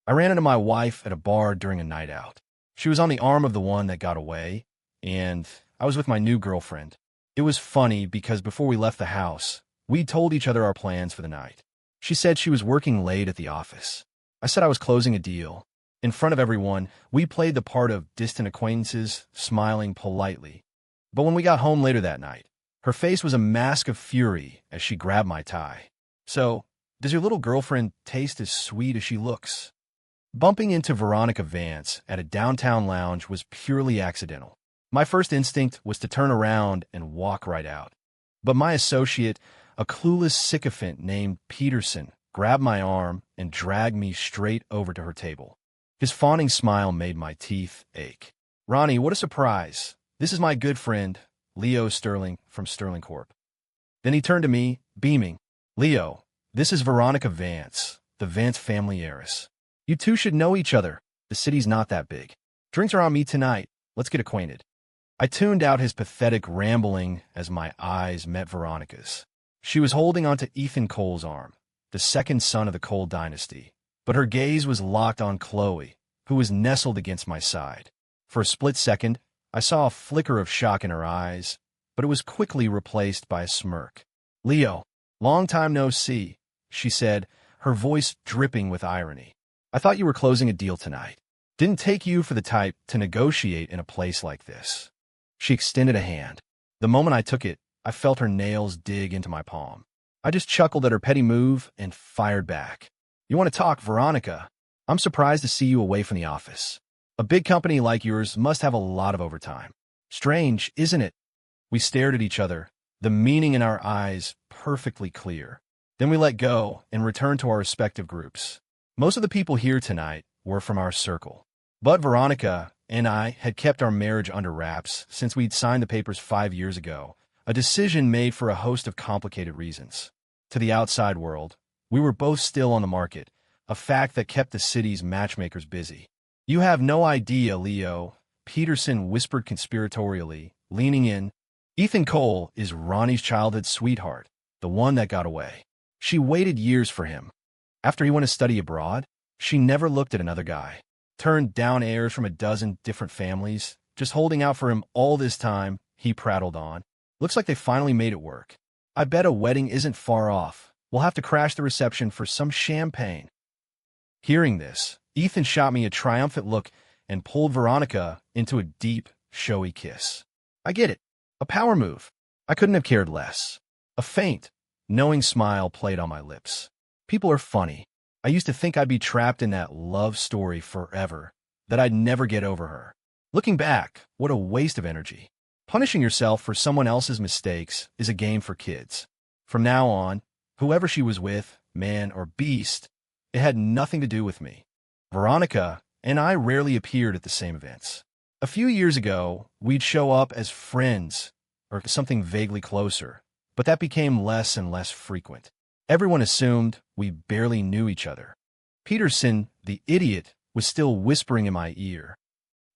I ran into my wife at a bar during a night out. She was on the arm of the one that got away, and I was with my new girlfriend. It was funny because before we left the house, we told each other our plans for the night. She said she was working late at the office. I said I was closing a deal. In front of everyone, we played the part of distant acquaintances, smiling politely. But when we got home later that night, her face was a mask of fury as she grabbed my tie. "So, does your little girlfriend taste as sweet as she looks?" Bumping into Veronica Vance at a downtown lounge was purely accidental. My first instinct was to turn around and walk right out. But my associate, a clueless sycophant named Peterson, grabbed my arm and dragged me straight over to her table. His fawning smile made my teeth ache. "Ronnie, what a surprise. This is my good friend, Leo Sterling from Sterling Corp." Then he turned to me, beaming. "Leo, this is Veronica Vance, the Vance family heiress. You two should know each other. The city's not that big. Drinks are on me tonight. Let's get acquainted." I tuned out his pathetic rambling as my eyes met Veronica's. She was holding onto Ethan Cole's arm, the second son of the Cole dynasty, but her gaze was locked on Chloe, who was nestled against my side. For a split second, I saw a flicker of shock in her eyes, but it was quickly replaced by a smirk. "Leo, long time no see," she said, her voice dripping with irony. "I thought you were closing a deal tonight. Didn't take you for the type to negotiate in a place like this." She extended a hand. The moment I took it, I felt her nails dig into my palm. I just chuckled at her petty move and fired back. "You want to talk, Veronica? I'm surprised to see you away from the office. A big company like yours must have a lot of overtime. Strange, isn't it?" We stared at each other, the meaning in our eyes perfectly clear. Then we let go and returned to our respective groups. Most of the people here tonight were from our circle, but Veronica and I had kept our marriage under wraps since we'd signed the papers 5 years ago, a decision made for a host of complicated reasons. To the outside world, we were both still on the market, a fact that kept the city's matchmakers busy. "You have no idea, Leo," Peterson whispered conspiratorially, leaning in. "Ethan Cole is Ronnie's childhood sweetheart, the one that got away. She waited years for him. After he went to study abroad, she never looked at another guy. Turned down heirs from a dozen different families, just holding out for him all this time," he prattled on. "Looks like they finally made it work. I bet a wedding isn't far off. We'll have to crash the reception for some champagne." Hearing this, Ethan shot me a triumphant look and pulled Veronica into a deep, showy kiss. I get it. A power move. I couldn't have cared less. A faint, knowing smile played on my lips. People are funny. I used to think I'd be trapped in that love story forever, that I'd never get over her. Looking back, what a waste of energy. Punishing yourself for someone else's mistakes is a game for kids. From now on, whoever she was with, man or beast, it had nothing to do with me. Veronica and I rarely appeared at the same events. A few years ago, we'd show up as friends or something vaguely closer, but that became less and less frequent. Everyone assumed we barely knew each other. Peterson, the idiot, was still whispering in my ear.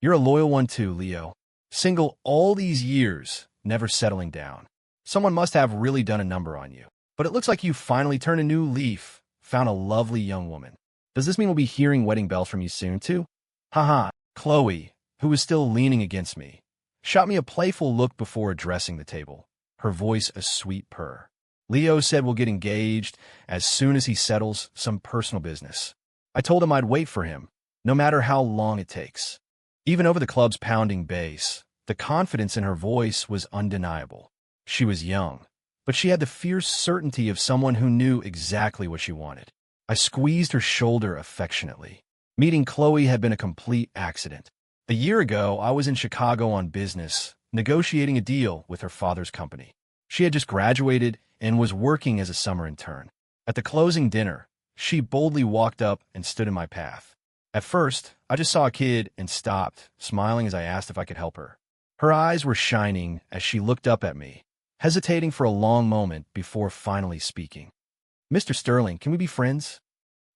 "You're a loyal one too, Leo. Single all these years, never settling down. Someone must have really done a number on you. But it looks like you finally turned a new leaf, found a lovely young woman. Does this mean we'll be hearing wedding bells from you soon too?" Haha. Chloe, who was still leaning against me, shot me a playful look before addressing the table, her voice a sweet purr. "Leo said we'll get engaged as soon as he settles some personal business. I told him I'd wait for him, no matter how long it takes." Even over the club's pounding bass, the confidence in her voice was undeniable. She was young, but she had the fierce certainty of someone who knew exactly what she wanted. I squeezed her shoulder affectionately. Meeting Chloe had been a complete accident. A year ago, I was in Chicago on business, negotiating a deal with her father's company. She had just graduated and was working as a summer intern. At the closing dinner, she boldly walked up and stood in my path. At first, I just saw a kid and stopped, smiling as I asked if I could help her. Her eyes were shining as she looked up at me, hesitating for a long moment before finally speaking. "Mr. Sterling, can we be friends?"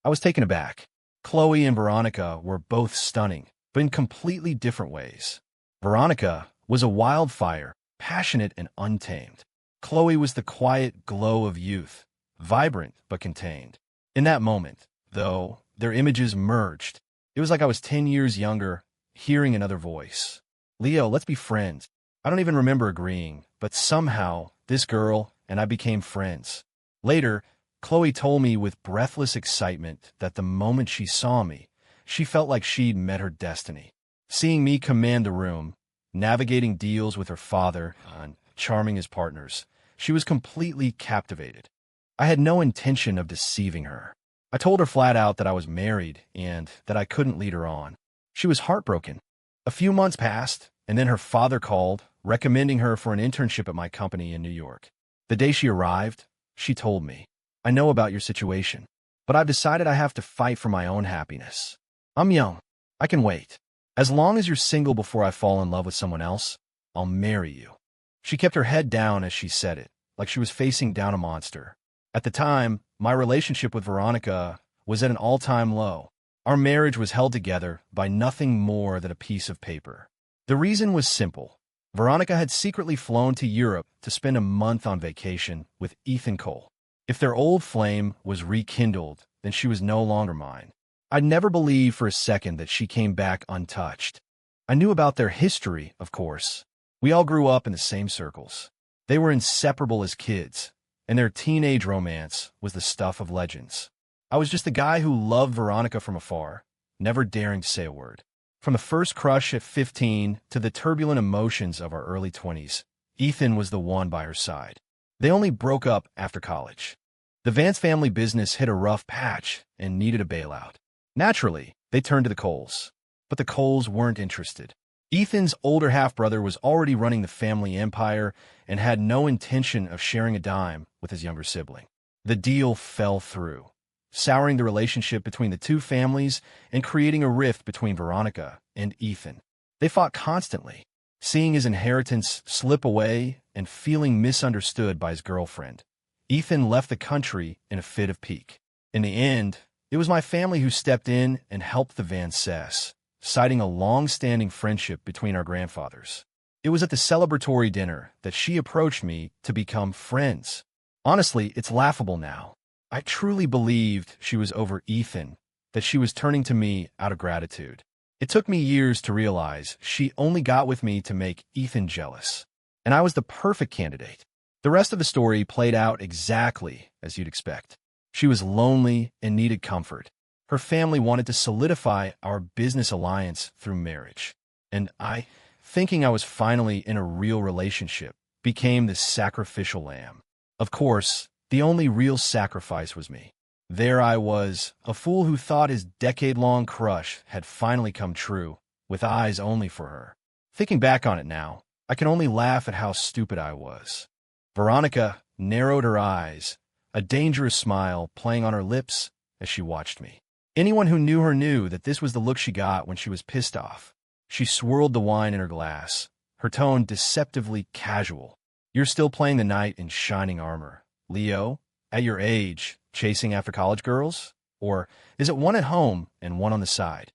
I was taken aback. Chloe and Veronica were both stunning, but in completely different ways. Veronica was a wildfire, passionate and untamed. Chloe was the quiet glow of youth, vibrant but contained. In that moment, though, Their images merged. It was like I was 10 years younger, hearing another voice. Leo, let's be friends. I don't even remember agreeing, but somehow, this girl and I became friends. Later, Chloe told me with breathless excitement that the moment she saw me, she felt like she'd met her destiny. Seeing me command the room, navigating deals with her father, and charming his partners, she was completely captivated. I had no intention of deceiving her. I told her flat out that I was married and that I couldn't lead her on. She was heartbroken. A few months passed, and then her father called, recommending her for an internship at my company in New York. The day she arrived, she told me, I know about your situation, but I've decided I have to fight for my own happiness. I'm young. I can wait. As long as you're single before I fall in love with someone else, I'll marry you. She kept her head down as she said it, like she was facing down a monster. At the time, my relationship with Veronica was at an all-time low. Our marriage was held together by nothing more than a piece of paper. The reason was simple. Veronica had secretly flown to Europe to spend a month on vacation with Ethan Cole. If their old flame was rekindled, then she was no longer mine. I'd never believed for a second that she came back untouched. I knew about their history, of course. We all grew up in the same circles. They were inseparable as kids, and their teenage romance was the stuff of legends. I was just the guy who loved Veronica from afar, never daring to say a word. From the first crush at 15 to the turbulent emotions of our early 20s, Ethan was the one by her side. They only broke up after college. The Vance family business hit a rough patch and needed a bailout. Naturally, they turned to the Coles. But the Coles weren't interested. Ethan's older half-brother was already running the family empire and had no intention of sharing a dime with his younger sibling. The deal fell through, souring the relationship between the two families and creating a rift between Veronica and Ethan. They fought constantly, seeing his inheritance slip away and feeling misunderstood by his girlfriend. Ethan left the country in a fit of pique. In the end, it was my family who stepped in and helped the Vances, citing a long-standing friendship between our grandfathers. It was at the celebratory dinner that she approached me to become friends. Honestly, it's laughable now. I truly believed she was over Ethan, that she was turning to me out of gratitude. It took me years to realize she only got with me to make Ethan jealous, and I was the perfect candidate. The rest of the story played out exactly as you'd expect. She was lonely and needed comfort. Her family wanted to solidify our business alliance through marriage. And I, thinking I was finally in a real relationship, became the sacrificial lamb. Of course, the only real sacrifice was me. There I was, a fool who thought his decade-long crush had finally come true, with eyes only for her. Thinking back on it now, I can only laugh at how stupid I was. Veronica narrowed her eyes, a dangerous smile playing on her lips as she watched me. Anyone who knew her knew that this was the look she got when she was pissed off. She swirled the wine in her glass, her tone deceptively casual. You're still playing the knight in shining armor. Leo, at your age, chasing after college girls? Or is it one at home and one on the side?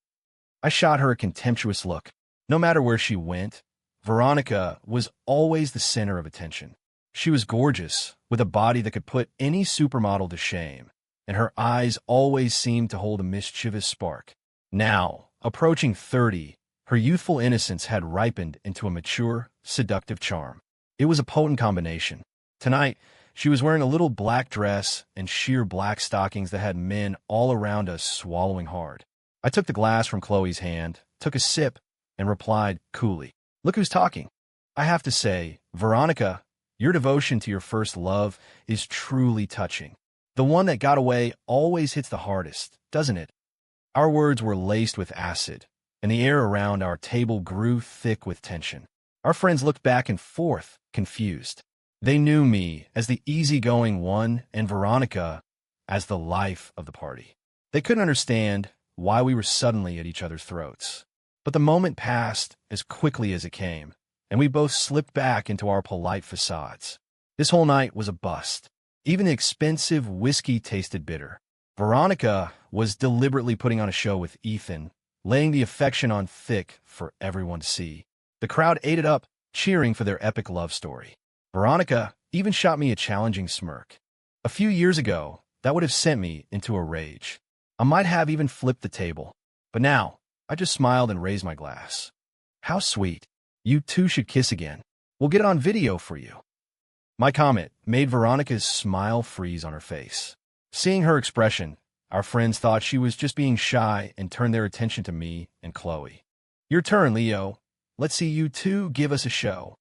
I shot her a contemptuous look. No matter where she went, Veronica was always the center of attention. She was gorgeous, with a body that could put any supermodel to shame, and her eyes always seemed to hold a mischievous spark. Now, approaching 30, her youthful innocence had ripened into a mature, seductive charm. It was a potent combination. Tonight, she was wearing a little black dress and sheer black stockings that had men all around us swallowing hard. I took the glass from Chloe's hand, took a sip, and replied coolly, "Look who's talking." I have to say, Veronica, your devotion to your first love is truly touching. The one that got away always hits the hardest, doesn't it? Our words were laced with acid, and the air around our table grew thick with tension. Our friends looked back and forth, confused. They knew me as the easygoing one and Veronica as the life of the party. They couldn't understand why we were suddenly at each other's throats. But the moment passed as quickly as it came, and we both slipped back into our polite facades. This whole night was a bust. Even the expensive whiskey tasted bitter. Veronica was deliberately putting on a show with Ethan, laying the affection on thick for everyone to see. The crowd ate it up, cheering for their epic love story. Veronica even shot me a challenging smirk. A few years ago, that would have sent me into a rage. I might have even flipped the table. But now, I just smiled and raised my glass. How sweet. You two should kiss again. We'll get it on video for you. My comment made Veronica's smile freeze on her face. Seeing her expression, our friends thought she was just being shy and turned their attention to me and Chloe. Your turn, Leo. Let's see you two give us a show.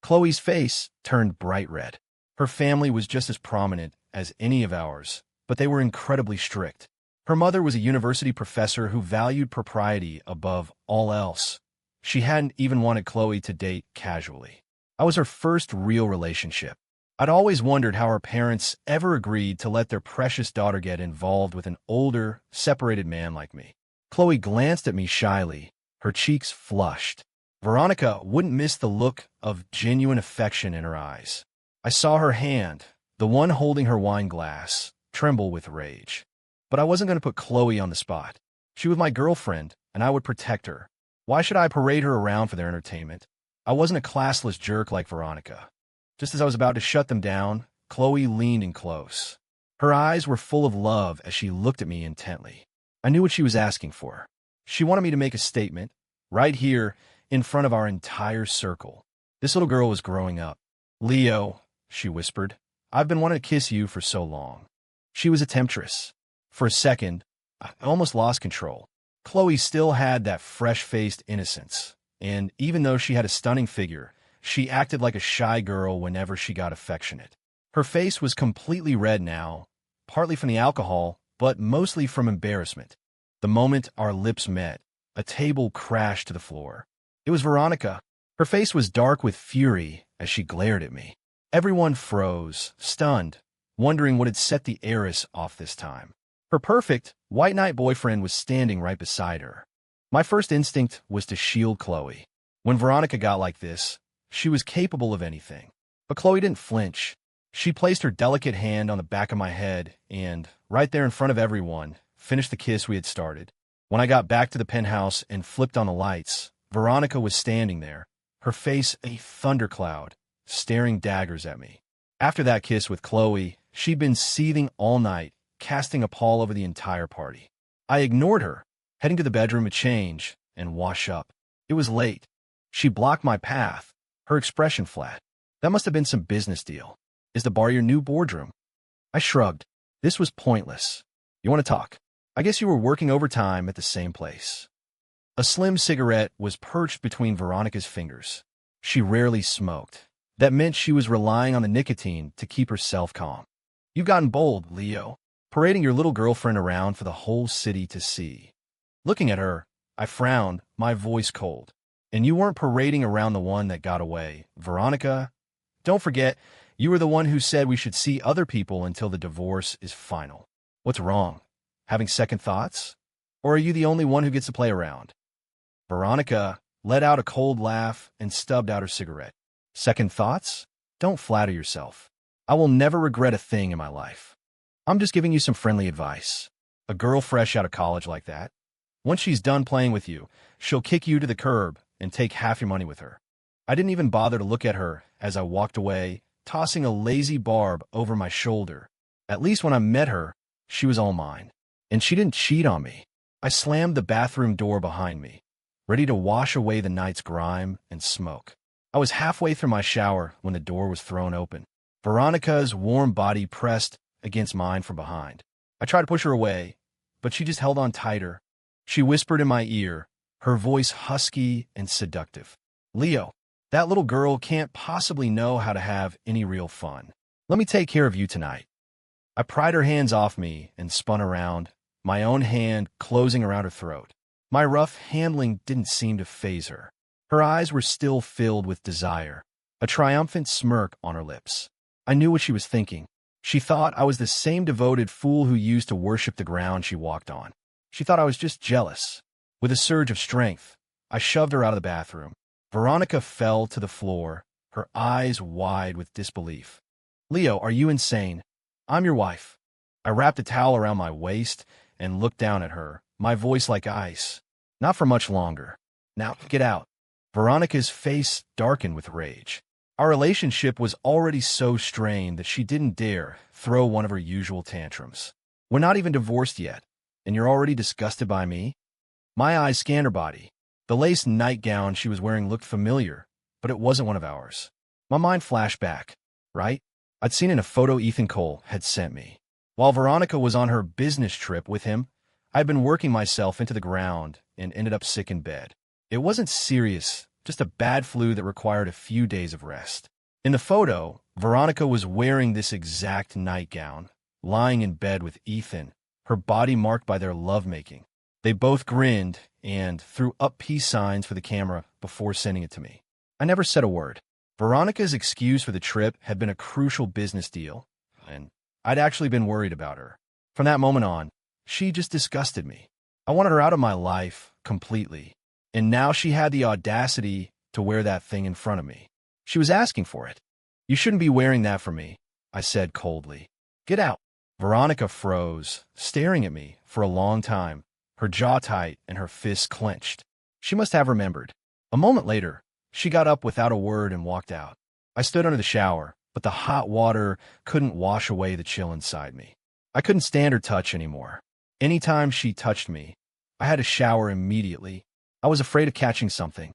Chloe's face turned bright red. Her family was just as prominent as any of ours, but they were incredibly strict. Her mother was a university professor who valued propriety above all else. She hadn't even wanted Chloe to date casually. I was her first real relationship. I'd always wondered how her parents ever agreed to let their precious daughter get involved with an older, separated man like me. Chloe glanced at me shyly, her cheeks flushed. Veronica wouldn't miss the look of genuine affection in her eyes. I saw her hand, the one holding her wine glass, tremble with rage. But I wasn't going to put Chloe on the spot. She was my girlfriend, and I would protect her. Why should I parade her around for their entertainment? I wasn't a classless jerk like Veronica. Just as I was about to shut them down, Chloe leaned in close. Her eyes were full of love as she looked at me intently. I knew what she was asking for. She wanted me to make a statement, right here, in front of our entire circle. This little girl was growing up. Leo, she whispered, I've been wanting to kiss you for so long. She was a temptress. For a second, I almost lost control. Chloe still had that fresh-faced innocence, and even though she had a stunning figure, she acted like a shy girl whenever she got affectionate. Her face was completely red now, partly from the alcohol, but mostly from embarrassment. The moment our lips met, a table crashed to the floor. It was Veronica. Her face was dark with fury as she glared at me. Everyone froze, stunned, wondering what had set the heiress off this time. Her perfect, white knight boyfriend was standing right beside her. My first instinct was to shield Chloe. When Veronica got like this, she was capable of anything. But Chloe didn't flinch. She placed her delicate hand on the back of my head and, right there in front of everyone, finished the kiss we had started. When I got back to the penthouse and flipped on the lights, Veronica was standing there, her face a thundercloud, staring daggers at me. After that kiss with Chloe, she'd been seething all night, casting a pall over the entire party. I ignored her, heading to the bedroom to change and wash up. It was late. She blocked my path, her expression flat. That must have been some business deal. Is the bar your new boardroom? I shrugged. This was pointless. You want to talk? I guess you were working overtime at the same place. A slim cigarette was perched between Veronica's fingers. She rarely smoked. That meant she was relying on the nicotine to keep herself calm. You've gotten bold, Leo, parading your little girlfriend around for the whole city to see. Looking at her, I frowned, my voice cold. And you weren't parading around the one that got away, Veronica. Don't forget, you were the one who said we should see other people until the divorce is final. What's wrong? Having second thoughts? Or are you the only one who gets to play around? Veronica let out a cold laugh and stubbed out her cigarette. Second thoughts? Don't flatter yourself. I will never regret a thing in my life. I'm just giving you some friendly advice. A girl fresh out of college like that, once she's done playing with you, she'll kick you to the curb and take half your money with her. I didn't even bother to look at her as I walked away, tossing a lazy barb over my shoulder. At least when I met her, she was all mine. And she didn't cheat on me. I slammed the bathroom door behind me, ready to wash away the night's grime and smoke. I was halfway through my shower when the door was thrown open. Veronica's warm body pressed against mine from behind. I tried to push her away, but she just held on tighter. She whispered in my ear, her voice husky and seductive. Leo, that little girl can't possibly know how to have any real fun. Let me take care of you tonight. I pried her hands off me and spun around, my own hand closing around her throat. My rough handling didn't seem to faze her. Her eyes were still filled with desire, a triumphant smirk on her lips. I knew what she was thinking. She thought I was the same devoted fool who used to worship the ground she walked on. She thought I was just jealous. With a surge of strength, I shoved her out of the bathroom. Veronica fell to the floor, her eyes wide with disbelief. Leo, are you insane? I'm your wife. I wrapped a towel around my waist and looked down at her, my voice like ice. Not for much longer. Now, get out. Veronica's face darkened with rage. Our relationship was already so strained that she didn't dare throw one of her usual tantrums. We're not even divorced yet. and you're already disgusted by me? My eyes scanned her body. The lace nightgown she was wearing looked familiar, but it wasn't one of ours. My mind flashed back, right? I'd seen in a photo Ethan Cole had sent me. While Veronica was on her business trip with him, I'd been working myself into the ground and ended up sick in bed. It wasn't serious, just a bad flu that required a few days of rest. In the photo, Veronica was wearing this exact nightgown, lying in bed with Ethan, her body marked by their lovemaking. They both grinned and threw up peace signs for the camera before sending it to me. I never said a word. Veronica's excuse for the trip had been a crucial business deal, and I'd actually been worried about her. From that moment on, she just disgusted me. I wanted her out of my life completely, and now she had the audacity to wear that thing in front of me. She was asking for it. You shouldn't be wearing that for me, I said coldly. Get out. Veronica froze, staring at me for a long time, her jaw tight and her fists clenched. She must have remembered. A moment later, she got up without a word and walked out. I stood under the shower, but the hot water couldn't wash away the chill inside me. I couldn't stand her touch anymore. Anytime she touched me, I had to shower immediately. I was afraid of catching something.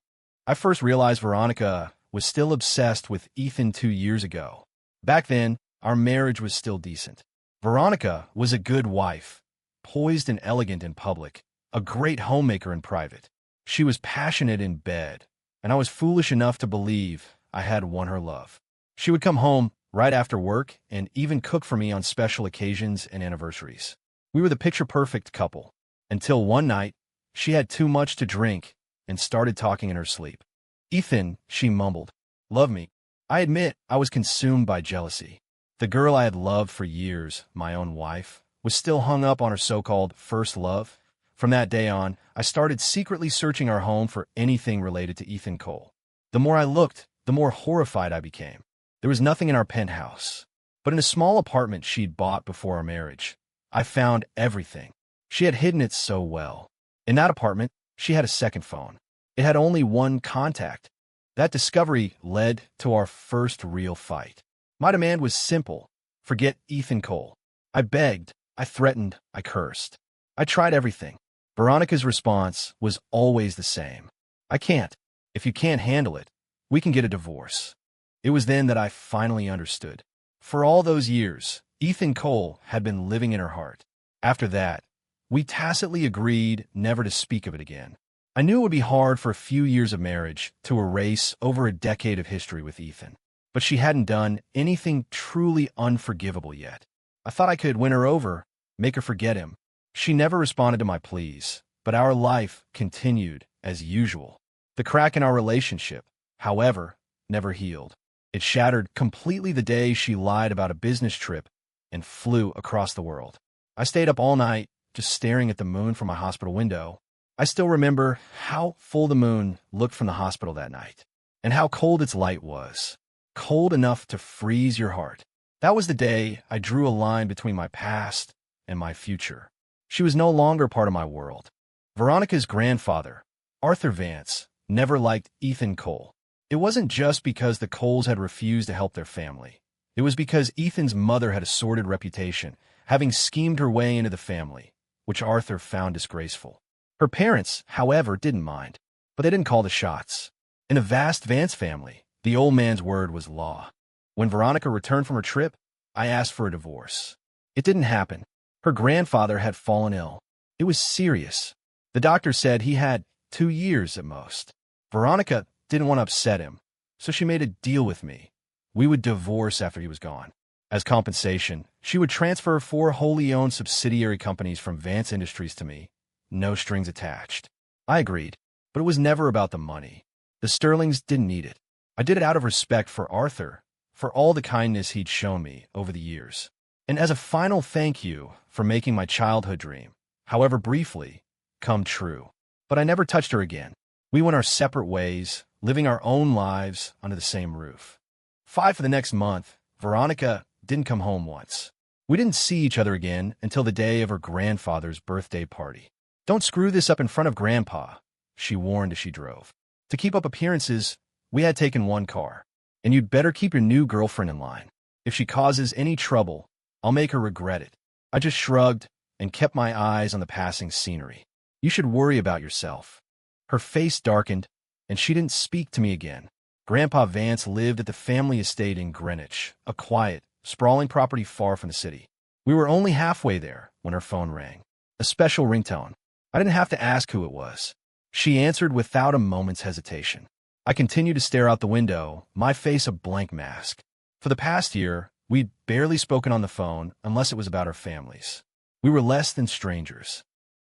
I first realized Veronica was still obsessed with Ethan 2 years ago. Back then, our marriage was still decent. Veronica was a good wife, poised and elegant in public, a great homemaker in private. She was passionate in bed, and I was foolish enough to believe I had won her love. She would come home right after work and even cook for me on special occasions and anniversaries. We were the picture-perfect couple, until one night, she had too much to drink and started talking in her sleep. Ethan, she mumbled, love me. I admit I was consumed by jealousy. The girl I had loved for years, my own wife, was still hung up on her so-called first love. From that day on, I started secretly searching our home for anything related to Ethan Cole. The more I looked, the more horrified I became. There was nothing in our penthouse, but in a small apartment she'd bought before our marriage, I found everything. She had hidden it so well. In that apartment, she had a second phone. It had only one contact. That discovery led to our first real fight. My demand was simple. Forget Ethan Cole. I begged, I threatened, I cursed. I tried everything. Veronica's response was always the same. I can't. If you can't handle it, we can get a divorce. It was then that I finally understood. For all those years, Ethan Cole had been living in her heart. After that, we tacitly agreed never to speak of it again. I knew it would be hard for a few years of marriage to erase over a decade of history with Ethan, but she hadn't done anything truly unforgivable yet. I thought I could win her over, make her forget him. She never responded to my pleas, but our life continued as usual. The crack in our relationship, however, never healed. It shattered completely the day she lied about a business trip and flew across the world. I stayed up all night just staring at the moon from my hospital window. I still remember how full the moon looked from the hospital that night, and how cold its light was. Cold enough to freeze your heart. That was the day I drew a line between my past and my future. She was no longer part of my world. Veronica's grandfather, Arthur Vance, never liked Ethan Cole. It wasn't just because the Coles had refused to help their family. It was because Ethan's mother had a sordid reputation, having schemed her way into the family, which Arthur found disgraceful. Her parents, however, didn't mind, but they didn't call the shots. In a vast Vance family, the old man's word was law. When Veronica returned from her trip, I asked for a divorce. It didn't happen. Her grandfather had fallen ill. It was serious. The doctor said he had 2 years at most. Veronica didn't want to upset him, so she made a deal with me. We would divorce after he was gone. As compensation, she would transfer 4 wholly owned subsidiary companies from Vance Industries to me. No strings attached. I agreed, but it was never about the money. The Sterlings didn't need it. I did it out of respect for Arthur, for all the kindness he'd shown me over the years, and as a final thank you for making my childhood dream, however briefly, come true. But I never touched her again. We went our separate ways, living our own lives under the same roof. 5 for the next month, Veronica didn't come home once. We didn't see each other again until the day of her grandfather's birthday party. Don't screw this up in front of Grandpa, she warned as she drove. To keep up appearances, we had taken 1 car, and you'd better keep your new girlfriend in line. If she causes any trouble, I'll make her regret it. I just shrugged, and kept my eyes on the passing scenery. You should worry about yourself. Her face darkened, and she didn't speak to me again. Grandpa Vance lived at the family estate in Greenwich, a quiet, sprawling property far from the city. We were only halfway there when her phone rang. A special ringtone. I didn't have to ask who it was. She answered without a moment's hesitation. I continued to stare out the window, my face a blank mask. For the past year, we'd barely spoken on the phone unless it was about our families. We were less than strangers.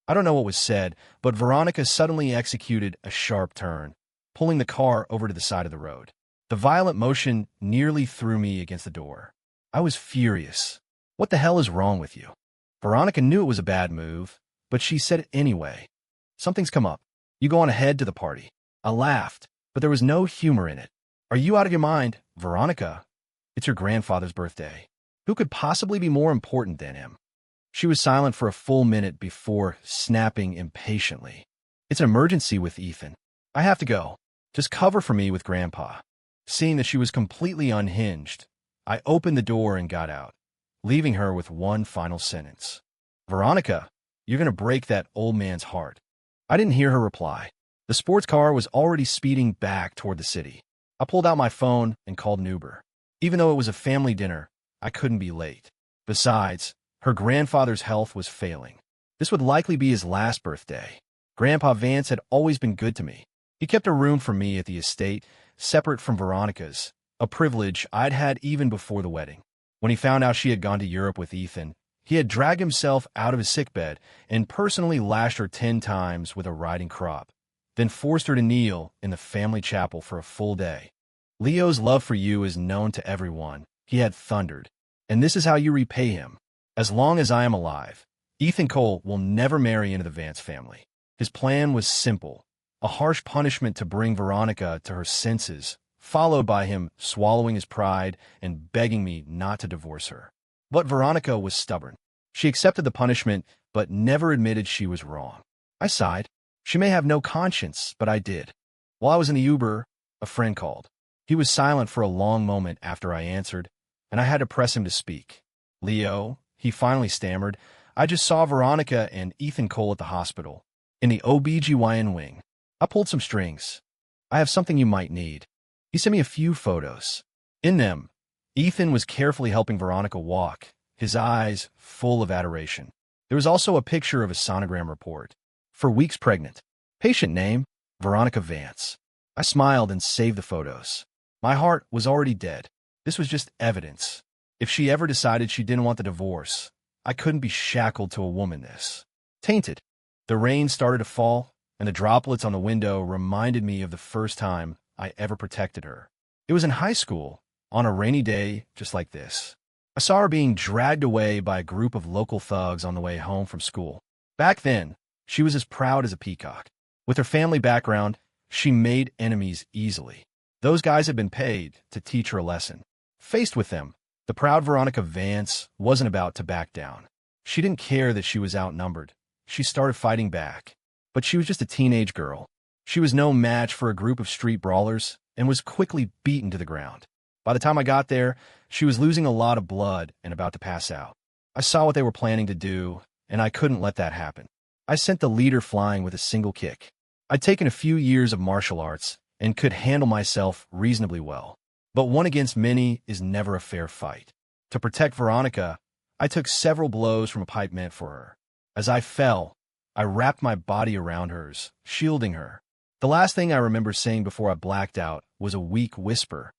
I don't know what was said, but Veronica suddenly executed a sharp turn, pulling the car over to the side of the road. The violent motion nearly threw me against the door. I was furious. What the hell is wrong with you? Veronica knew it was a bad move, but she said it anyway. Something's come up. You go on ahead to the party. I laughed, but there was no humor in it. Are you out of your mind, Veronica? It's your grandfather's birthday. Who could possibly be more important than him? She was silent for a full minute before snapping impatiently. It's an emergency with Ethan. I have to go. Just cover for me with Grandpa. Seeing that she was completely unhinged, I opened the door and got out, leaving her with one final sentence. Veronica, you're going to break that old man's heart. I didn't hear her reply. The sports car was already speeding back toward the city. I pulled out my phone and called an Uber. Even though it was a family dinner, I couldn't be late. Besides, her grandfather's health was failing. This would likely be his last birthday. Grandpa Vance had always been good to me. He kept a room for me at the estate, separate from Veronica's, a privilege I'd had even before the wedding. When he found out she had gone to Europe with Ethan, he had dragged himself out of his sickbed and personally lashed her 10 times with a riding crop, then forced her to kneel in the family chapel for a full day. Leo's love for you is known to everyone, he had thundered, and this is how you repay him. As long as I am alive, Ethan Cole will never marry into the Vance family. His plan was simple, a harsh punishment to bring Veronica to her senses, followed by him swallowing his pride and begging me not to divorce her. But Veronica was stubborn. She accepted the punishment, but never admitted she was wrong. I sighed. She may have no conscience, but I did. While I was in the Uber, a friend called. He was silent for a long moment after I answered, and I had to press him to speak. Leo, he finally stammered, I just saw Veronica and Ethan Cole at the hospital, in the OBGYN wing. I pulled some strings. I have something you might need. He sent me a few photos. In them, Ethan was carefully helping Veronica walk, his eyes full of adoration. There was also a picture of a sonogram report. For weeks pregnant. Patient name, Veronica Vance. I smiled and saved the photos. My heart was already dead. This was just evidence. If she ever decided she didn't want the divorce, I couldn't be shackled to a woman this. Tainted. The rain started to fall, and the droplets on the window reminded me of the first time I ever protected her. It was in high school, on a rainy day just like this. I saw her being dragged away by a group of local thugs on the way home from school. Back then, she was as proud as a peacock. With her family background, she made enemies easily. Those guys had been paid to teach her a lesson. Faced with them, the proud Veronica Vance wasn't about to back down. She didn't care that she was outnumbered. She started fighting back. But she was just a teenage girl. She was no match for a group of street brawlers and was quickly beaten to the ground. By the time I got there, she was losing a lot of blood and about to pass out. I saw what they were planning to do, and I couldn't let that happen. I sent the leader flying with a single kick. I'd taken a few years of martial arts and could handle myself reasonably well. But one against many is never a fair fight. To protect Veronica, I took several blows from a pipe meant for her. As I fell, I wrapped my body around hers, shielding her. The last thing I remember saying before I blacked out was a weak whisper.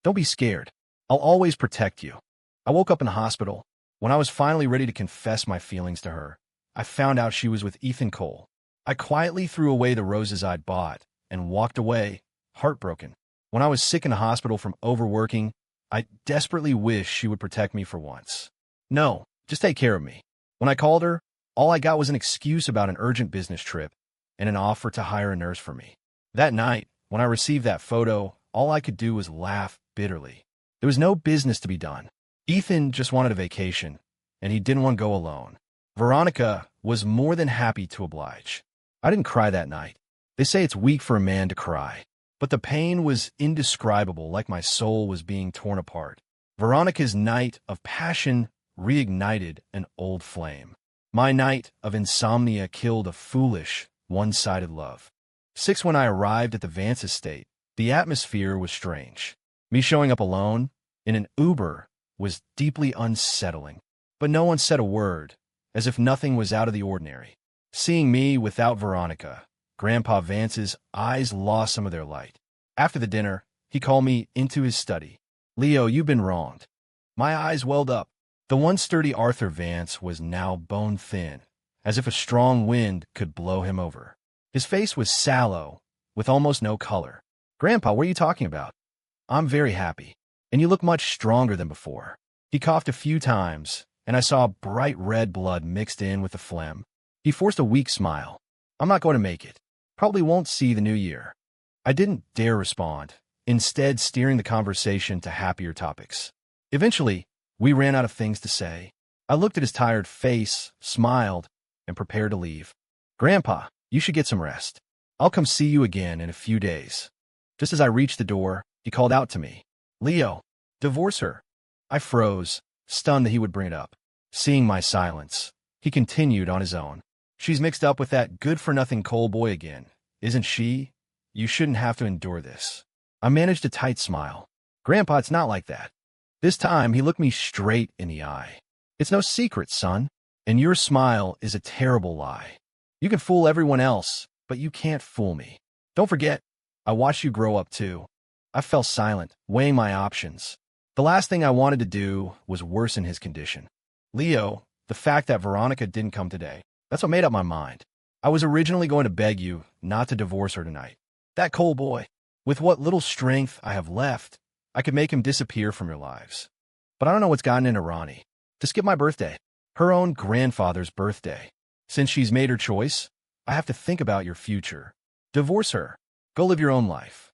Don't be scared. I'll always protect you. I woke up in the hospital. When I was finally ready to confess my feelings to her, I found out she was with Ethan Cole. I quietly threw away the roses I'd bought and walked away, heartbroken. When I was sick in the hospital from overworking, I desperately wished she would protect me for once. No, just take care of me. When I called her, all I got was an excuse about an urgent business trip and an offer to hire a nurse for me. That night, when I received that photo, all I could do was laugh bitterly. There was no business to be done. Ethan just wanted a vacation, and he didn't want to go alone. Veronica was more than happy to oblige. I didn't cry that night. They say it's weak for a man to cry, but the pain was indescribable, like my soul was being torn apart. Veronica's night of passion reignited an old flame. My night of insomnia killed a foolish, one-sided love. 6 When I arrived at the Vance estate, the atmosphere was strange. Me showing up alone, in an Uber, was deeply unsettling. But no one said a word, as if nothing was out of the ordinary. Seeing me without Veronica, Grandpa Vance's eyes lost some of their light. After the dinner, he called me into his study. "Leo, you've been wronged." My eyes welled up. The once sturdy Arthur Vance was now bone-thin, as if a strong wind could blow him over. His face was sallow, with almost no color. "Grandpa, what are you talking about?" "I'm very happy, and you look much stronger than before." He coughed a few times, and I saw bright red blood mixed in with the phlegm. He forced a weak smile. "I'm not going to make it. Probably won't see the new year." I didn't dare respond, instead steering the conversation to happier topics. Eventually, we ran out of things to say. I looked at his tired face, smiled, and prepared to leave. "Grandpa, you should get some rest. I'll come see you again in a few days." Just as I reached the door, he called out to me, "Leo, divorce her." I froze, stunned that he would bring it up. Seeing my silence, he continued on his own. "She's mixed up with that good-for-nothing Cole boy again, isn't she? You shouldn't have to endure this." I managed a tight smile. "Grandpa, it's not like that." This time, he looked me straight in the eye. "It's no secret, son, and your smile is a terrible lie. You can fool everyone else, but you can't fool me. Don't forget, I watched you grow up too." I fell silent, weighing my options. The last thing I wanted to do was worsen his condition. "Leo, the fact that Veronica didn't come today, that's what made up my mind. I was originally going to beg you not to divorce her tonight. That Cole boy, with what little strength I have left, I could make him disappear from your lives. But I don't know what's gotten into Ronnie. To skip my birthday, her own grandfather's birthday. Since she's made her choice, I have to think about your future. Divorce her. Go live your own life."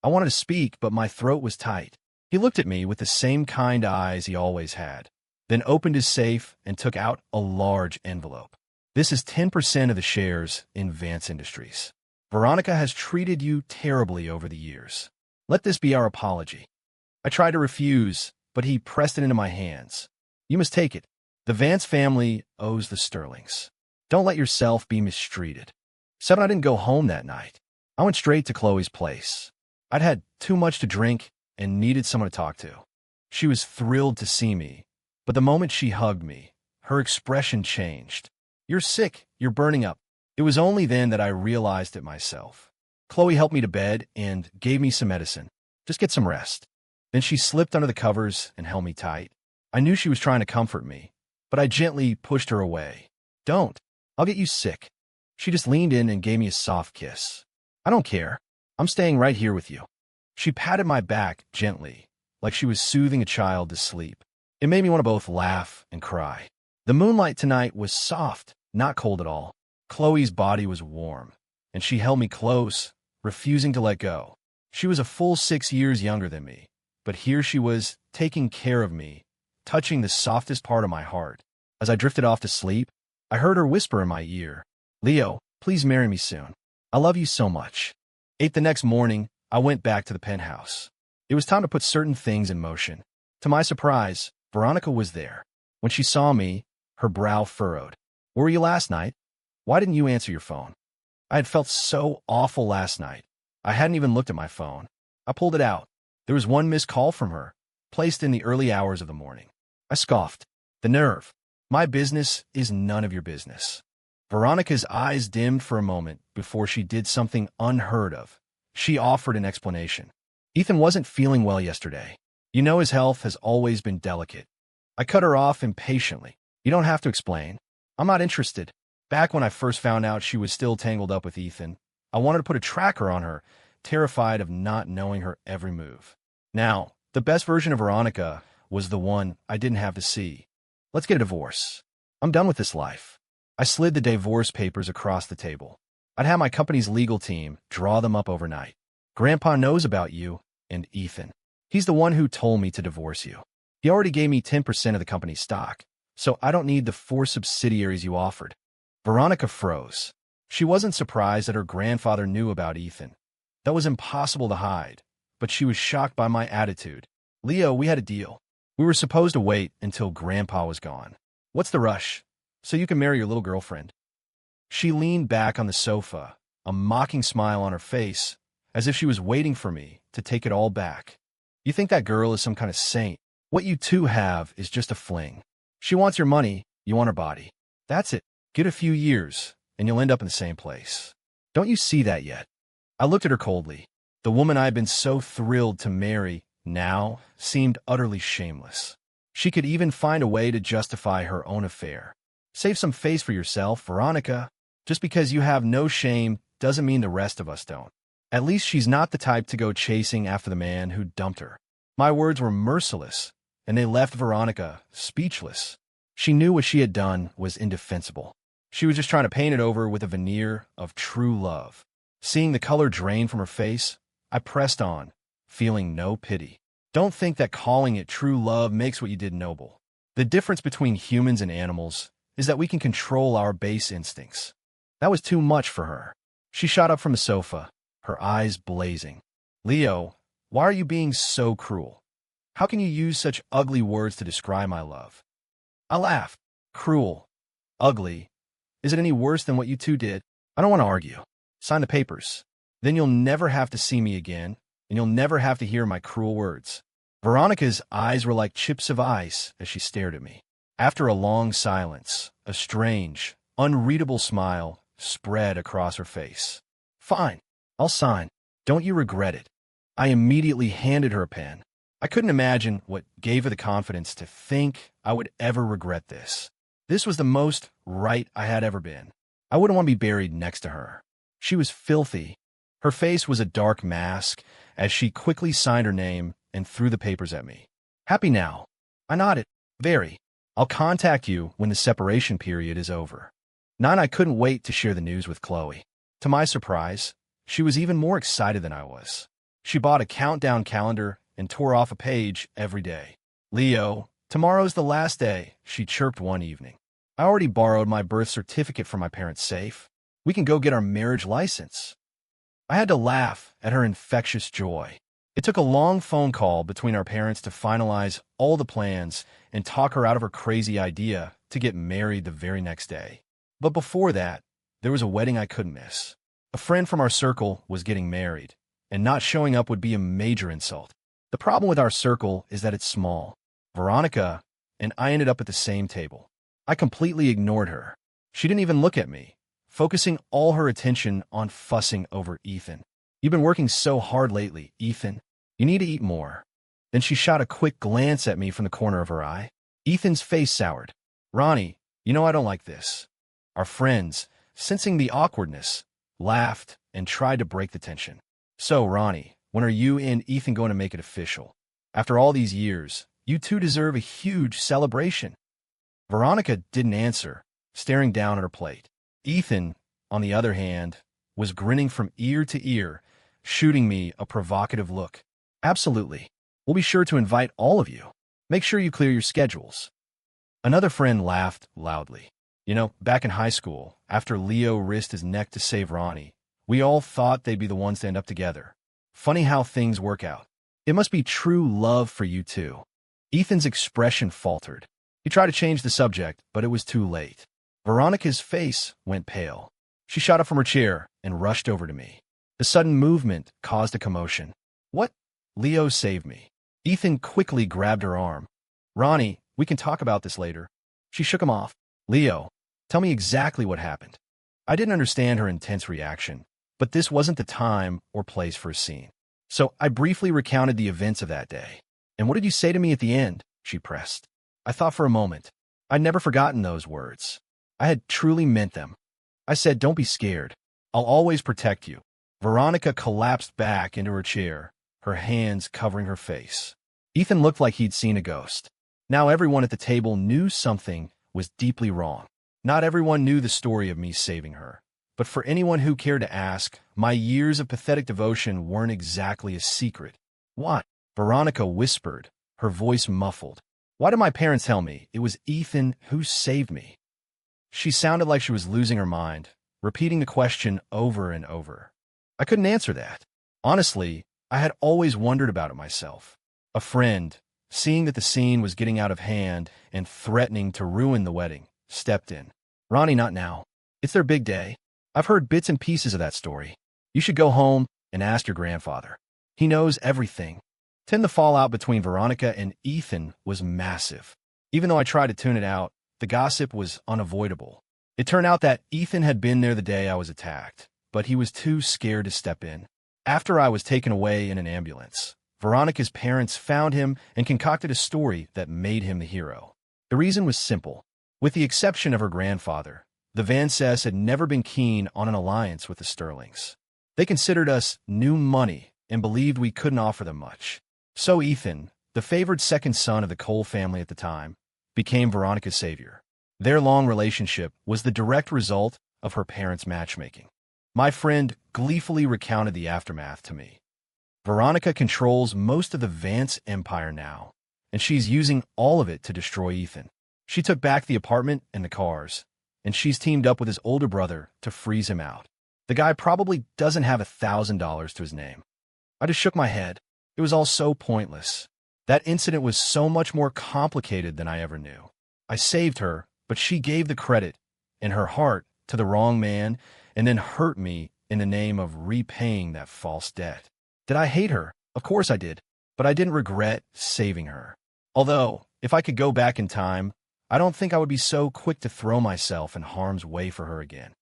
I wanted to speak, but my throat was tight. He looked at me with the same kind eyes he always had, then opened his safe and took out a large envelope. "This is 10% of the shares in Vance Industries. Veronica has treated you terribly over the years. Let this be our apology." I tried to refuse, but he pressed it into my hands. "You must take it. The Vance family owes the Sterlings. Don't let yourself be mistreated." 7 I didn't go home that night. I went straight to Chloe's place. I'd had too much to drink and needed someone to talk to. She was thrilled to see me, but the moment she hugged me, her expression changed. "You're sick. You're burning up." It was only then that I realized it myself. Chloe helped me to bed and gave me some medicine. "Just get some rest." Then she slipped under the covers and held me tight. I knew she was trying to comfort me, but I gently pushed her away. "Don't. I'll get you sick." She just leaned in and gave me a soft kiss. "I don't care. I'm staying right here with you." She patted my back gently, like she was soothing a child to sleep. It made me want to both laugh and cry. The moonlight tonight was soft, not cold at all. Chloe's body was warm, and she held me close, refusing to let go. She was a full 6 years younger than me, but here she was, taking care of me, touching the softest part of my heart. As I drifted off to sleep, I heard her whisper in my ear, "Leo, please marry me soon. I love you so much." 8 The next morning, I went back to the penthouse. It was time to put certain things in motion. To my surprise, Veronica was there. When she saw me, her brow furrowed. "Where were you last night? Why didn't you answer your phone?" I had felt so awful last night. I hadn't even looked at my phone. I pulled it out. There was one missed call from her, placed in the early hours of the morning. I scoffed. The nerve. My business is none of your business. Veronica's eyes dimmed for a moment before she did something unheard of. She offered an explanation. "Ethan wasn't feeling well yesterday. You know his health has always been delicate." I cut her off impatiently. "You don't have to explain. I'm not interested." Back when I first found out she was still tangled up with Ethan, I wanted to put a tracker on her, terrified of not knowing her every move. Now, the best version of Veronica was the one I didn't have to see. "Let's get a divorce. I'm done with this life." I slid the divorce papers across the table. I'd have my company's legal team draw them up overnight. "Grandpa knows about you and Ethan. He's the one who told me to divorce you. He already gave me 10% of the company's stock, so I don't need the 4 subsidiaries you offered." Veronica froze. She wasn't surprised that her grandfather knew about Ethan. That was impossible to hide, but she was shocked by my attitude. "Leo, we had a deal. We were supposed to wait until Grandpa was gone. What's the rush? so you can marry your little girlfriend." She leaned back on the sofa, a mocking smile on her face, as if she was waiting for me to take it all back. "You think that girl is some kind of saint? What you two have is just a fling. She wants your money, you want her body. That's it. Get a few years, and you'll end up in the same place. Don't you see that yet?" I looked at her coldly. The woman I had been so thrilled to marry now seemed utterly shameless. She could even find a way to justify her own affair. "Save some face for yourself, Veronica. Just because you have no shame doesn't mean the rest of us don't. At least she's not the type to go chasing after the man who dumped her." My words were merciless, and they left Veronica speechless. She knew what she had done was indefensible. She was just trying to paint it over with a veneer of true love. Seeing the color drain from her face, I pressed on, feeling no pity. "Don't think that calling it true love makes what you did noble. The difference between humans and animals is that we can control our base instincts." That was too much for her. She shot up from the sofa, her eyes blazing. "Leo, why are you being so cruel? How can you use such ugly words to describe my love?" I laughed. "Cruel? Ugly? Is it any worse than what you two did? I don't want to argue. Sign the papers. Then you'll never have to see me again, and you'll never have to hear my cruel words." Veronica's eyes were like chips of ice as she stared at me. After a long silence, a strange, unreadable smile spread across her face. "Fine, I'll sign. Don't you regret it?" I immediately handed her a pen. I couldn't imagine what gave her the confidence to think I would ever regret this. This was the most right I had ever been. I wouldn't want to be buried next to her. She was filthy. Her face was a dark mask as she quickly signed her name and threw the papers at me. "Happy now?" I nodded. "Very. I'll contact you when the separation period is over." I couldn't wait to share the news with Chloe. To my surprise, she was even more excited than I was. She bought a countdown calendar and tore off a page every day. "Leo, tomorrow's the last day," she chirped one evening. "I already borrowed my birth certificate from my parents' safe. We can go get our marriage license." I had to laugh at her infectious joy. It took a long phone call between our parents to finalize all the plans and talk her out of her crazy idea to get married the very next day. But before that, there was a wedding I couldn't miss. A friend from our circle was getting married, and not showing up would be a major insult. The problem with our circle is that it's small. Veronica and I ended up at the same table. I completely ignored her. She didn't even look at me, focusing all her attention on fussing over Ethan. "You've been working so hard lately, Ethan. You need to eat more." Then she shot a quick glance at me from the corner of her eye. Ethan's face soured. "Ronnie, you know I don't like this." Our friends, sensing the awkwardness, laughed and tried to break the tension. "So, Ronnie, when are you and Ethan going to make it official? After all these years, you two deserve a huge celebration." Veronica didn't answer, staring down at her plate. Ethan, on the other hand, was grinning from ear to ear, shooting me a provocative look. "Absolutely. We'll be sure to invite all of you. Make sure you clear your schedules." Another friend laughed loudly. "You know, back in high school, after Leo risked his neck to save Ronnie, we all thought they'd be the ones to end up together. Funny how things work out. It must be true love for you two." Ethan's expression faltered. He tried to change the subject, but it was too late. Veronica's face went pale. She shot up from her chair and rushed over to me. The sudden movement caused a commotion. "What?" "Leo saved me." Ethan quickly grabbed her arm. "Ronnie, we can talk about this later." She shook him off. "Leo, tell me exactly what happened." I didn't understand her intense reaction, but this wasn't the time or place for a scene. So I briefly recounted the events of that day. "And what did you say to me at the end?" she pressed. I thought for a moment. I'd never forgotten those words. I had truly meant them. I said, "Don't be scared. I'll always protect you." Veronica collapsed back into her chair, her hands covering her face. Ethan looked like he'd seen a ghost. Now everyone at the table knew something was deeply wrong. Not everyone knew the story of me saving her. But for anyone who cared to ask, my years of pathetic devotion weren't exactly a secret. "What?" Veronica whispered, her voice muffled. "Why did my parents tell me it was Ethan who saved me?" She sounded like she was losing her mind, repeating the question over and over. I couldn't answer that. Honestly, I had always wondered about it myself. A friend, seeing that the scene was getting out of hand and threatening to ruin the wedding, stepped in. Ronnie, not now. It's their big day. I've heard bits and pieces of that story. You should go home and ask your grandfather. He knows everything. The fallout between Veronica and Ethan was massive. Even though I tried to tune it out, the gossip was unavoidable. It turned out that Ethan had been there the day I was attacked, but he was too scared to step in. After I was taken away in an ambulance, Veronica's parents found him and concocted a story that made him the hero. The reason was simple. With the exception of her grandfather, the Vances had never been keen on an alliance with the Sterlings. They considered us new money and believed we couldn't offer them much. So Ethan, the favored second son of the Cole family at the time, became Veronica's savior. Their long relationship was the direct result of her parents' matchmaking. My friend gleefully recounted the aftermath to me. Veronica controls most of the Vance empire now, and she's using all of it to destroy Ethan. She took back the apartment and the cars, and she's teamed up with his older brother to freeze him out. The guy probably doesn't have $1,000 to his name. I just shook my head. It was all so pointless. That incident was so much more complicated than I ever knew. I saved her, but she gave the credit and her heart to the wrong man and then hurt me in the name of repaying that false debt. Did I hate her? Of course I did, but I didn't regret saving her. Although, if I could go back in time, I don't think I would be so quick to throw myself in harm's way for her again.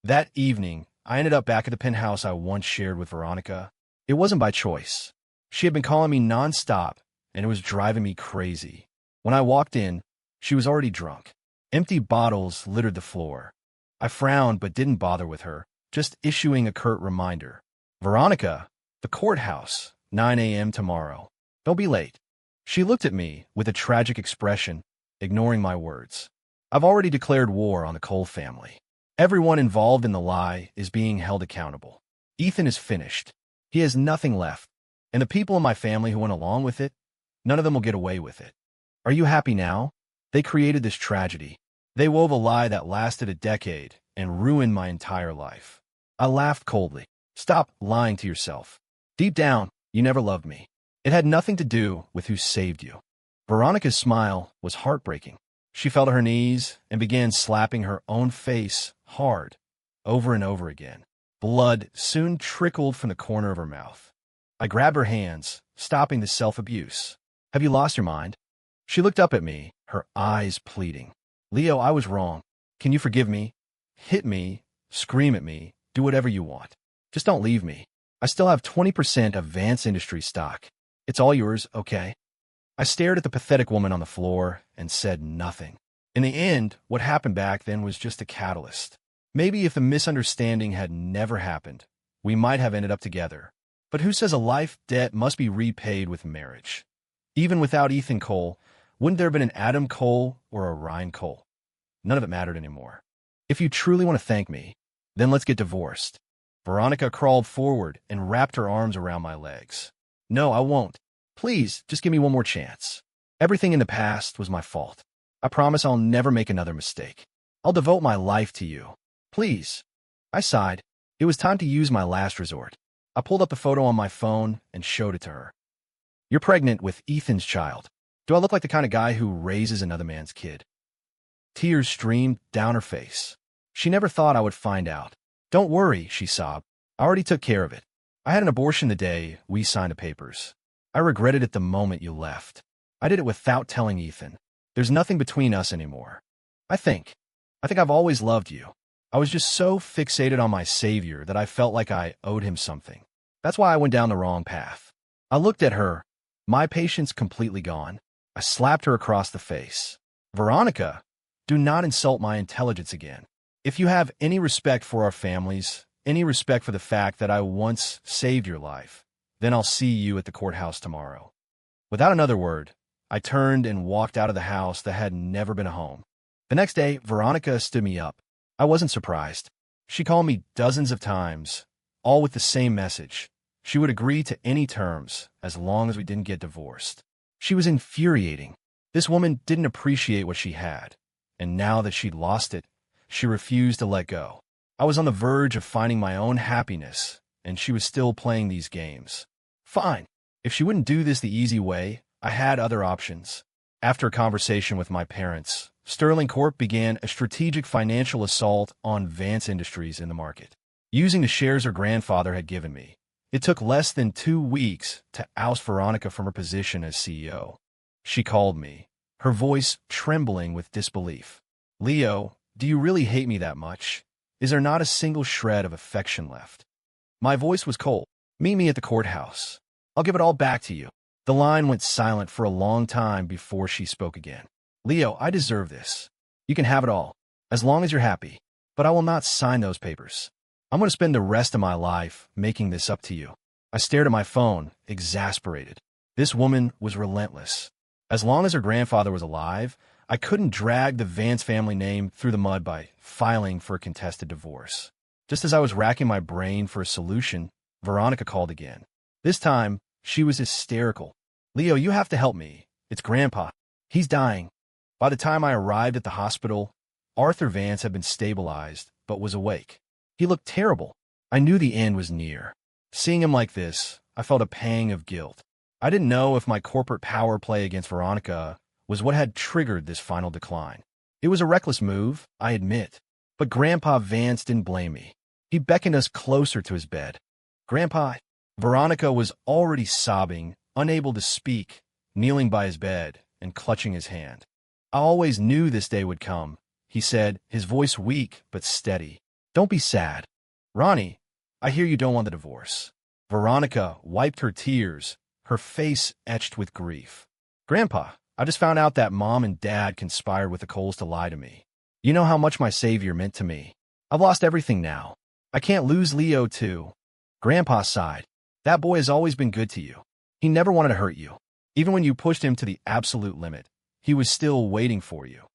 That evening, I ended up back at the penthouse I once shared with Veronica. It wasn't by choice. She had been calling me nonstop, and it was driving me crazy. When I walked in, she was already drunk. Empty bottles littered the floor. I frowned but didn't bother with her, just issuing a curt reminder. Veronica, the courthouse, 9 a.m. tomorrow. Don't be late. She looked at me with a tragic expression, ignoring my words. I've already declared war on the Cole family. Everyone involved in the lie is being held accountable. Ethan is finished. He has nothing left. And the people in my family who went along with it, none of them will get away with it. Are you happy now? They created this tragedy. They wove a lie that lasted a decade and ruined my entire life. I laughed coldly. Stop lying to yourself. Deep down, you never loved me. It had nothing to do with who saved you. Veronica's smile was heartbreaking. She fell to her knees and began slapping her own face hard, over and over again. Blood soon trickled from the corner of her mouth. I grabbed her hands, stopping the self-abuse. Have you lost your mind? She looked up at me, her eyes pleading. Leo, I was wrong. Can you forgive me? Hit me, scream at me, do whatever you want. Just don't leave me. I still have 20% of Vance Industries stock. It's all yours, okay? I stared at the pathetic woman on the floor and said nothing. In the end, what happened back then was just a catalyst. Maybe if the misunderstanding had never happened, we might have ended up together. But who says a life debt must be repaid with marriage? Even without Ethan Cole, wouldn't there have been an Adam Cole or a Ryan Cole? None of it mattered anymore. If you truly want to thank me, then let's get divorced. Veronica crawled forward and wrapped her arms around my legs. No, I won't. Please, just give me one more chance. Everything in the past was my fault. I promise I'll never make another mistake. I'll devote my life to you. Please. I sighed. It was time to use my last resort. I pulled up the photo on my phone and showed it to her. You're pregnant with Ethan's child. Do I look like the kind of guy who raises another man's kid? Tears streamed down her face. She never thought I would find out. Don't worry, she sobbed. I already took care of it. I had an abortion the day we signed the papers. I regretted it the moment you left. I did it without telling Ethan. There's nothing between us anymore. I think I've always loved you. I was just so fixated on my savior that I felt like I owed him something. That's why I went down the wrong path. I looked at her, my patience completely gone. I slapped her across the face. Veronica, do not insult my intelligence again. If you have any respect for our families, any respect for the fact that I once saved your life, then I'll see you at the courthouse tomorrow. Without another word, I turned and walked out of the house that had never been a home. The next day, Veronica stood me up. I wasn't surprised. She called me dozens of times, all with the same message. She would agree to any terms as long as we didn't get divorced. She was infuriating. This woman didn't appreciate what she had, and now that she'd lost it, she refused to let go. I was on the verge of finding my own happiness, and she was still playing these games. Fine. If she wouldn't do this the easy way, I had other options. After a conversation with my parents, Sterling Corp began a strategic financial assault on Vance Industries in the market. Using the shares her grandfather had given me, it took less than 2 weeks to oust Veronica from her position as CEO. She called me, her voice trembling with disbelief. "Leo, do you really hate me that much? Is there not a single shred of affection left?" My voice was cold. "Meet me at the courthouse. I'll give it all back to you." The line went silent for a long time before she spoke again. "Leo, I deserve this. You can have it all, as long as you're happy. But I will not sign those papers. I'm going to spend the rest of my life making this up to you." I stared at my phone, exasperated. This woman was relentless. As long as her grandfather was alive, I couldn't drag the Vance family name through the mud by filing for a contested divorce. Just as I was racking my brain for a solution, Veronica called again. This time, she was hysterical. "Leo, you have to help me. It's Grandpa. He's dying." By the time I arrived at the hospital, Arthur Vance had been stabilized, but was awake. He looked terrible. I knew the end was near. Seeing him like this, I felt a pang of guilt. I didn't know if my corporate power play against Veronica was what had triggered this final decline. It was a reckless move, I admit. But Grandpa Vance didn't blame me. He beckoned us closer to his bed. "Grandpa." Veronica was already sobbing, unable to speak, kneeling by his bed and clutching his hand. "I always knew this day would come," he said, his voice weak but steady. "Don't be sad. Ronnie, I hear you don't want the divorce." Veronica wiped her tears, her face etched with grief. "Grandpa, I just found out that Mom and Dad conspired with the Coles to lie to me. You know how much my savior meant to me. I've lost everything now. I can't lose Leo, too." Grandpa sighed. "That boy has always been good to you. He never wanted to hurt you. Even when you pushed him to the absolute limit, he was still waiting for you.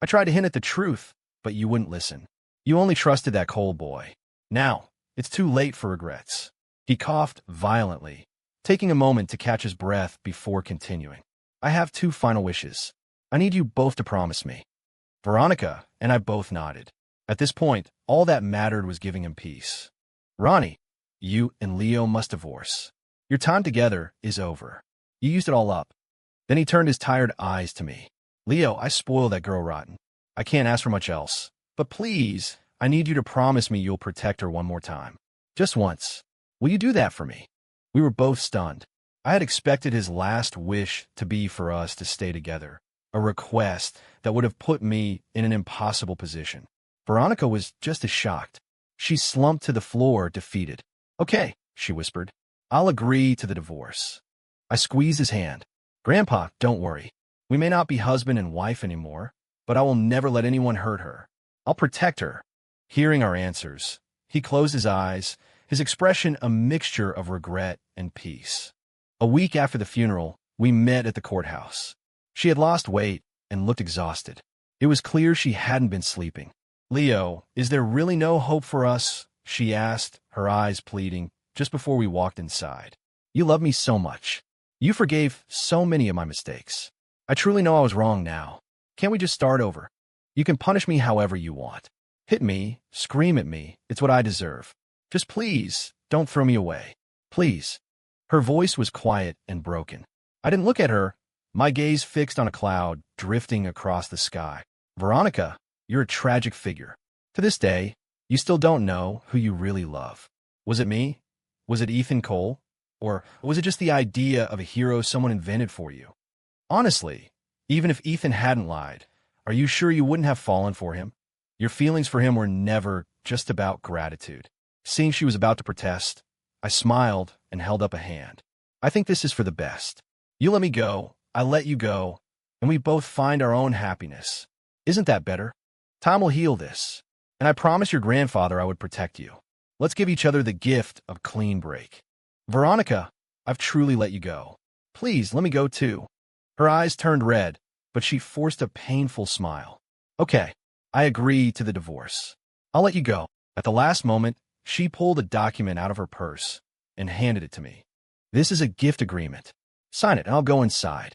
I tried to hint at the truth, but you wouldn't listen. You only trusted that Cole boy. Now, it's too late for regrets." He coughed violently, taking a moment to catch his breath before continuing. "I have 2 final wishes. I need you both to promise me." Veronica and I both nodded. At this point, all that mattered was giving him peace. "Ronnie, you and Leo must divorce. Your time together is over. You used it all up." Then he turned his tired eyes to me. "Leo, I spoiled that girl rotten. I can't ask for much else. But please, I need you to promise me you'll protect her one more time. Just once. Will you do that for me?" We were both stunned. I had expected his last wish to be for us to stay together, a request that would have put me in an impossible position. Veronica was just as shocked. She slumped to the floor, defeated. "Okay," she whispered. "I'll agree to the divorce." I squeezed his hand. "Grandpa, don't worry. We may not be husband and wife anymore, but I will never let anyone hurt her. I'll protect her." Hearing our answers, he closed his eyes, his expression a mixture of regret and peace. A week after the funeral, we met at the courthouse. She had lost weight and looked exhausted. It was clear she hadn't been sleeping. "Leo, is there really no hope for us?" she asked, her eyes pleading, just before we walked inside. "You love me so much. You forgave so many of my mistakes. I truly know I was wrong now. Can't we just start over? You can punish me however you want. Hit me, scream at me. It's what I deserve. Just please, don't throw me away. Please." Her voice was quiet and broken. I didn't look at her, my gaze fixed on a cloud drifting across the sky. "Veronica, you're a tragic figure. To this day, you still don't know who you really love. Was it me? Was it Ethan Cole? Or was it just the idea of a hero someone invented for you? Honestly, even if Ethan hadn't lied, are you sure you wouldn't have fallen for him? Your feelings for him were never just about gratitude." Seeing she was about to protest, I smiled and held up a hand. "I think this is for the best. You let me go, I let you go, and we both find our own happiness. Isn't that better? Time will heal this, and I promised your grandfather I would protect you. Let's give each other the gift of clean break. Veronica, I've truly let you go. Please let me go too." Her eyes turned red, but she forced a painful smile. "Okay, I agree to the divorce. I'll let you go." At the last moment, she pulled a document out of her purse and handed it to me. "This is a gift agreement. Sign it and I'll go inside.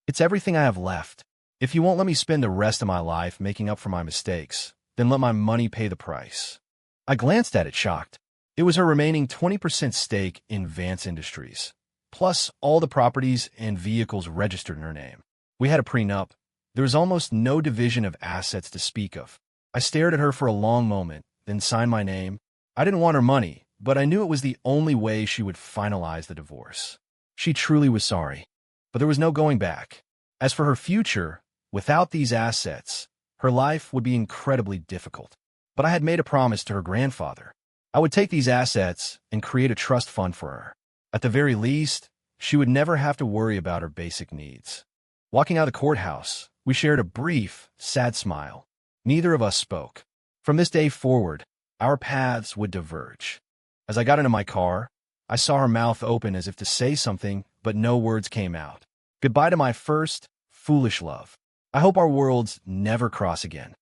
It's everything I have left. If you won't let me spend the rest of my life making up for my mistakes, then let my money pay the price." I glanced at it, shocked. It was her remaining 20% stake in Vance Industries, plus all the properties and vehicles registered in her name. We had a prenup, There was almost no division of assets to speak of. I stared at her for a long moment, then signed my name. I didn't want her money, but I knew it was the only way she would finalize the divorce. She truly was sorry, but there was no going back. As for her future, without these assets, her life would be incredibly difficult. But I had made a promise to her grandfather. I would take these assets and create a trust fund for her. At the very least, she would never have to worry about her basic needs. Walking out of the courthouse, we shared a brief, sad smile. Neither of us spoke. From this day forward, our paths would diverge. As I got into my car, I saw her mouth open as if to say something, but no words came out. Goodbye to my first, foolish love. I hope our worlds never cross again.